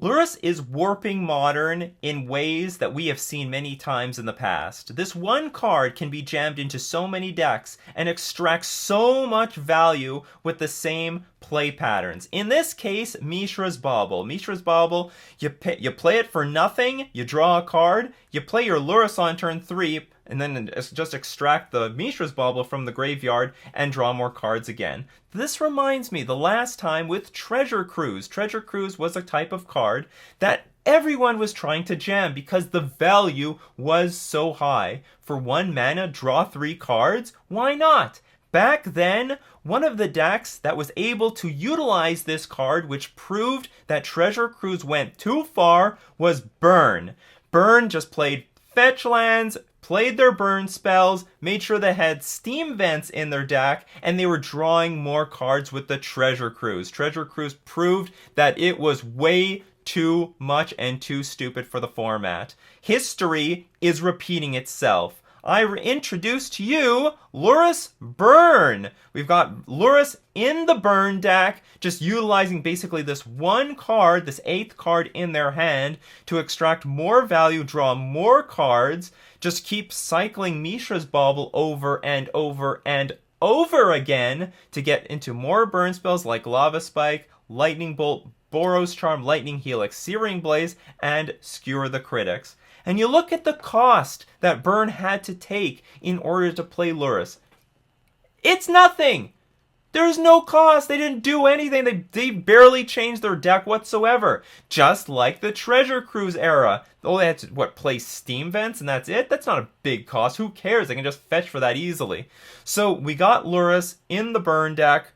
Lurrus is warping modern in ways that we have seen many times in the past. This one card can be jammed into so many decks and extract so much value with the same play patterns. In this case, Mishra's Bauble. Mishra's Bauble, you play it for nothing, you draw a card, you play your Lurrus on turn 3, and then just extract the Mishra's Bauble from the graveyard and draw more cards again. This reminds me the last time with Treasure Cruise. Treasure Cruise was a type of card that everyone was trying to jam because the value was so high. For 1 mana, draw 3 cards? Why not? Back then, one of the decks that was able to utilize this card, which proved that Treasure Cruise went too far, was Burn. Burn just played fetch lands, played their burn spells, made sure they had steam vents in their deck, and they were drawing more cards with the Treasure Cruise. Treasure Cruise proved that it was way too much and too stupid for the format. History is repeating itself. I introduced to you Boros Burn. We've got Lurrus in the Burn deck, just utilizing basically this one card, this 8th card in their hand, to extract more value, draw more cards, just keep cycling Mishra's Bauble over and over and over again to get into more burn spells like Lava Spike, Lightning Bolt, Boros Charm, Lightning Helix, Searing Blaze, and Skewer the Critics. And you look at the cost that Burn had to take in order to play Lurrus. It's nothing! There's no cost. They didn't do anything. They barely changed their deck whatsoever. Just like the Treasure Cruise era. Oh, they had to, play Steam Vents and that's it? That's not a big cost. Who cares? They can just fetch for that easily. So we got Lurrus in the Burn deck.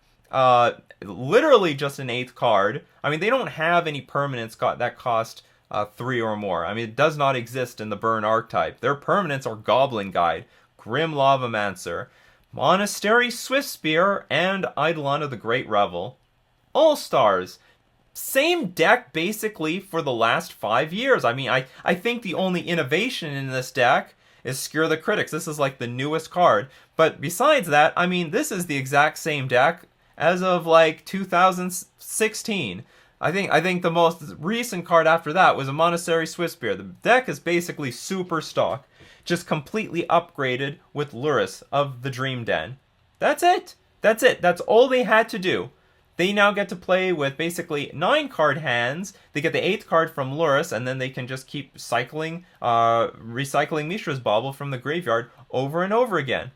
Literally just an 8th card. I mean, they don't have any permanents that cost 3 or more. I mean, it does not exist in the Burn archetype. Their permanents are Goblin Guide, Grim Lavamancer, Monastery Swiftspear, and Eidolon of the Great Revel. All-Stars. Same deck, basically, for the last 5 years. I mean, I think the only innovation in this deck is Skewer the Critics. This is like the newest card. But besides that, I mean, this is the exact same deck as of, like, 2016. I think the most recent card after that was a Monastery Swiftspear. The deck is basically super stock, just completely upgraded with Lurrus of the Dream Den. That's it. That's it. That's all they had to do. They now get to play with basically 9 card hands. They get the 8th card from Lurrus, and then they can just keep recycling Mishra's Bauble from the graveyard over and over again.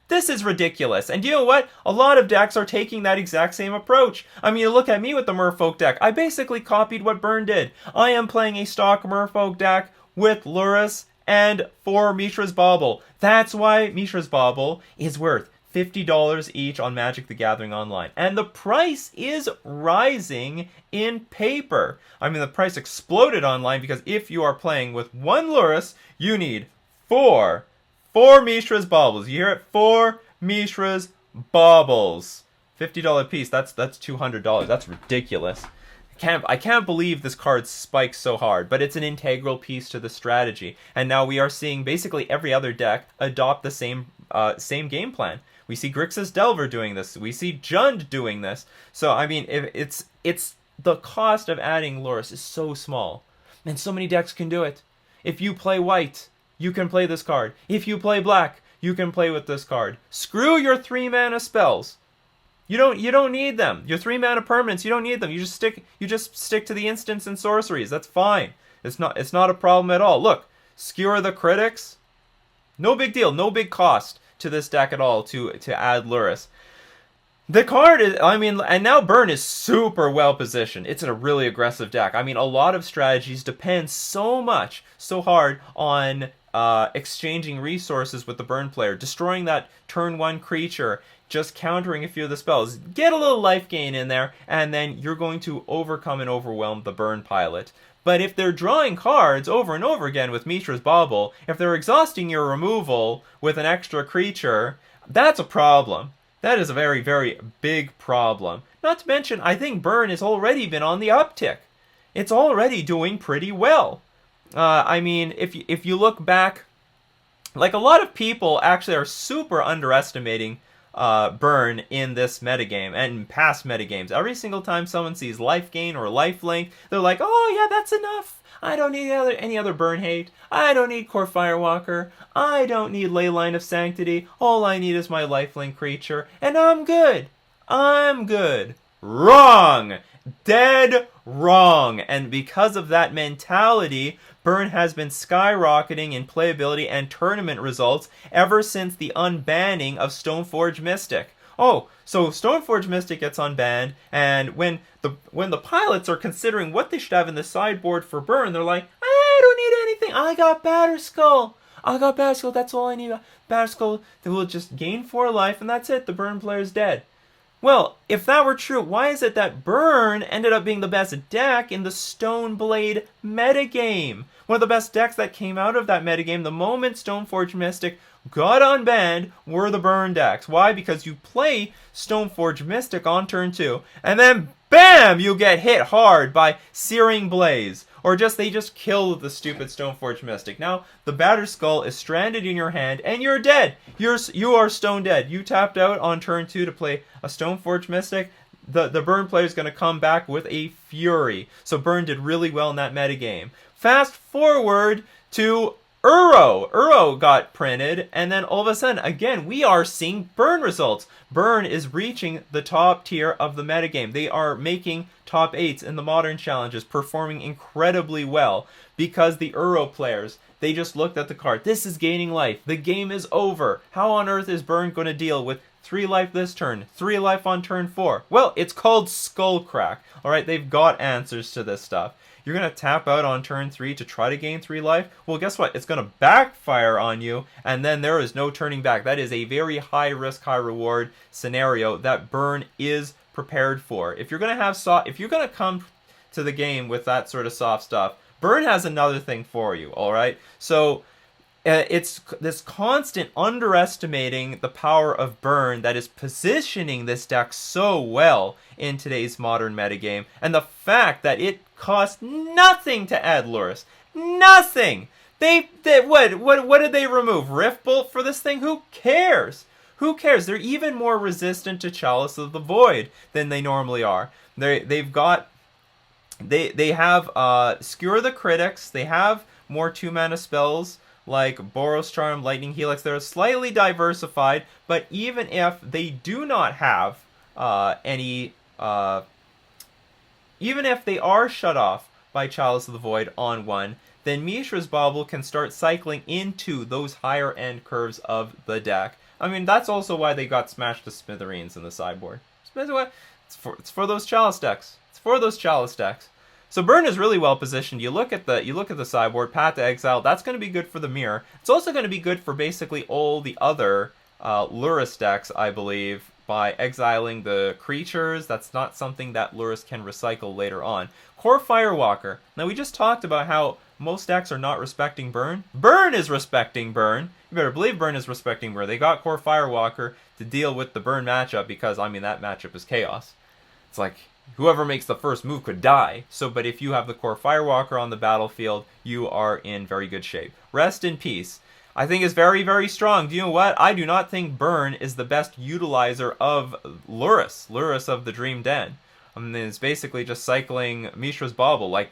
This is ridiculous. And you know what? A lot of decks are taking that exact same approach. I mean, you look at me with the Merfolk deck. I basically copied what Burn did. I am playing a stock Merfolk deck with Lurrus and 4 Mishra's Bauble. That's why Mishra's Bauble is worth $50 each on Magic the Gathering Online. And the price is rising in paper. I mean, the price exploded online because if you are playing with 1 Lurrus, you need 4 Mishra's Baubles. You hear it? 4 Mishra's Baubles. $50 piece. That's $200. That's ridiculous. I can't believe this card spikes so hard, but it's an integral piece to the strategy. And now we are seeing basically every other deck adopt the same game plan. We see Grixis Delver doing this. We see Jund doing this. So I mean, it's the cost of adding Lurrus is so small, and so many decks can do it. If you play white, you can play this card. If you play black, you can play with this card. Screw your 3 mana spells. You don't need them. Your 3 mana permanents, you don't need them. You just stick to the instants and sorceries. That's fine. It's not a problem at all. Look, Skewer the Critics. No big deal. No big cost to this deck at all to add Lurrus. The card is, I mean, and now Burn is super well positioned. It's in a really aggressive deck. I mean, a lot of strategies depend so hard on exchanging resources with the Burn player, destroying that turn 1 creature, just countering a few of the spells. Get a little life gain in there, and then you're going to overcome and overwhelm the Burn pilot. But if they're drawing cards over and over again with Mishra's Bauble, if they're exhausting your removal with an extra creature, that's a problem. That is a very, very big problem. Not to mention, I think Burn has already been on the uptick. It's already doing pretty well. I mean, if you look back, like a lot of people actually are super underestimating Burn in this metagame and past metagames. Every single time someone sees life gain or life link, they're like, oh yeah, that's enough. I don't need any other burn hate. I don't need Core Firewalker. I don't need Leyline of Sanctity. All I need is my lifelink creature, and I'm good. I'm good. Wrong! Dead wrong! And because of that mentality, Burn has been skyrocketing in playability and tournament results ever since the unbanning of Stoneforge Mystic. Oh, so Stoneforge Mystic gets unbanned, and when the pilots are considering what they should have in the sideboard for Burn, they're like, I don't need anything. I got Batterskull. That's all I need. Batterskull that will just gain 4 life, and that's it. The Burn player's dead. Well, if that were true, why is it that Burn ended up being the best deck in the Stoneblade metagame? One of the best decks that came out of that metagame the moment Stoneforge Mystic got unbanned were the Burn decks. Why? Because you play Stoneforge Mystic on turn 2, and then BAM! You get hit hard by Searing Blaze. Or they just kill the stupid Stoneforge Mystic. Now, the Batterskull is stranded in your hand, and you're dead. You are stone dead. You tapped out on turn 2 to play a Stoneforge Mystic. The Burn player is going to come back with a fury. So Burn did really well in that metagame. Fast forward to Uro. Uro got printed, and then all of a sudden, again, we are seeing Burn results. Burn is reaching the top tier of the metagame. They are making top 8s in the modern challenges, performing incredibly well because the Uro players, they just looked at the card. This is gaining life. The game is over. How on earth is Burn going to deal with 3 life this turn, 3 life on turn 4? Well, it's called Skullcrack. Alright, they've got answers to this stuff. You're going to tap out on turn 3 to try to gain 3 life? Well, guess what? It's going to backfire on you, and then there is no turning back. That is a very high risk, high reward scenario that Burn is prepared for. If you're going to come to the game with that sort of soft stuff, Burn has another thing for you, alright? So, it's this constant underestimating the power of Burn that is positioning this deck so well in today's modern metagame, and the fact that it costs nothing to add Lurrus. Nothing! What did they remove? Riftbolt for this thing? Who cares? Who cares? They're even more resistant to Chalice of the Void than they normally are. They have Skewer the Critics. They have more 2-mana spells like Boros Charm, Lightning Helix. They're slightly diversified, but even if they do not have even if they are shut off by Chalice of the Void on 1, then Mishra's Bauble can start cycling into those higher end curves of the deck. I mean, that's also why they got smashed to smithereens in the sideboard. It's for those Chalice decks. It's for those Chalice decks. So Burn is really well positioned. You look at the sideboard, Path to Exile. That's going to be good for the mirror. It's also going to be good for basically all the other Lurrus decks, I believe, by exiling the creatures. That's not something that Lurrus can recycle later on. Core Firewalker. Now, we just talked about how most decks are not respecting Burn. Burn is respecting Burn. You better believe Burn is respecting Burn. They got Core Firewalker to deal with the Burn matchup because, I mean, that matchup is chaos. It's like, whoever makes the first move could die. But if you have the Core Firewalker on the battlefield, you are in very good shape. Rest in Peace, I think, is very, very strong. Do you know what? I do not think Burn is the best utilizer of Lurrus. Lurrus of the Dream Den. I mean, it's basically just cycling Mishra's Bauble like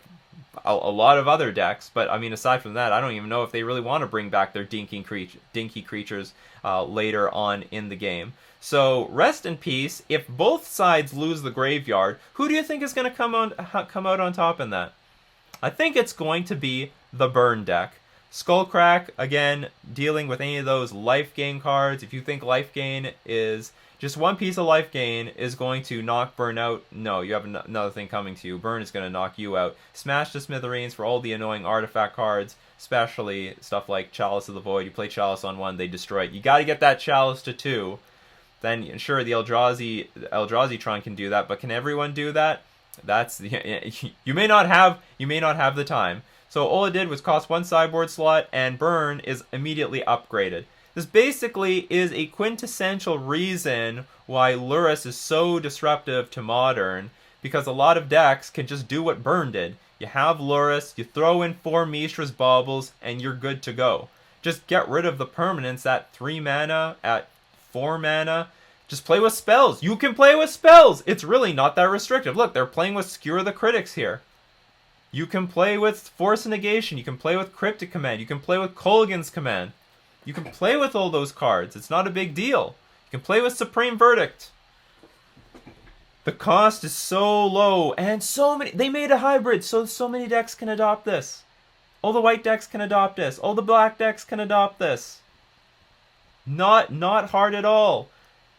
a lot of other decks. But, I mean, aside from that, I don't even know if they really want to bring back their dinky creatures later on in the game. So, Rest in Peace. If both sides lose the graveyard, who do you think is going to come out on top in that? I think it's going to be the Burn deck. Skullcrack, again, dealing with any of those life gain cards. If you think life gain is just one piece of life gain is going to knock Burn out, no, you have another thing coming to you. Burn is going to knock you out. Smash to smithereens for all the annoying artifact cards, especially stuff like Chalice of the Void. You play Chalice on 1, they destroy it. You got to get that Chalice to 2. Then, sure, the Eldrazi-tron can do that, but can everyone do that? That's you may not have the time. So all it did was cost 1 sideboard slot, and Burn is immediately upgraded. This basically is a quintessential reason why Lurrus is so disruptive to Modern, because a lot of decks can just do what Burn did. You have Lurrus, you throw in 4 Mishra's Baubles, and you're good to go. Just get rid of the permanents at 3 mana, at 4 mana. Just play with spells. You can play with spells. It's really not that restrictive. Look, they're playing with Skewer the Critics here. You can play with Force Negation. You can play with Cryptic Command. You can play with Kolaghan's Command. You can play with all those cards. It's not a big deal. You can play with Supreme Verdict. The cost is so low, and so many... They made a hybrid, so many decks can adopt this. All the white decks can adopt this. All the black decks can adopt this. Not hard at all.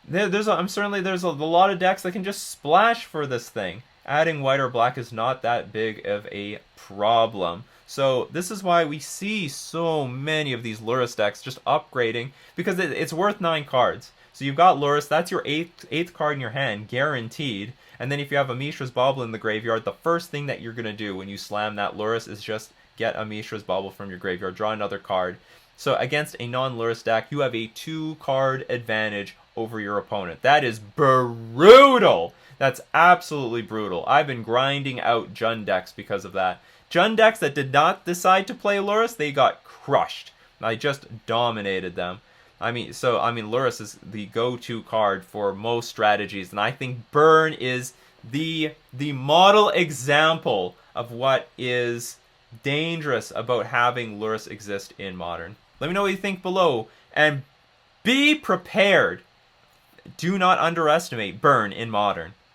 There's a lot of decks that can just splash for this thing. Adding white or black is not that big of a problem. So this is why we see so many of these Lurrus decks just upgrading, because it's worth 9 cards. So you've got Lurrus, that's your eighth card in your hand, guaranteed. And then if you have a Mishra's Bauble in the graveyard, the first thing that you're going to do when you slam that Lurrus is just get a Mishra's Bauble from your graveyard, draw another card. So against a non-Lurrus deck, you have a 2-card advantage over your opponent. That is brutal! That's absolutely brutal. I've been grinding out Jund decks because of that. Jund decks that did not decide to play Lurrus, they got crushed. I just dominated them. Lurrus is the go-to card for most strategies, and I think Burn is the model example of what is dangerous about having Lurrus exist in Modern. Let me know what you think below, and be prepared. Do not underestimate Burn in Modern.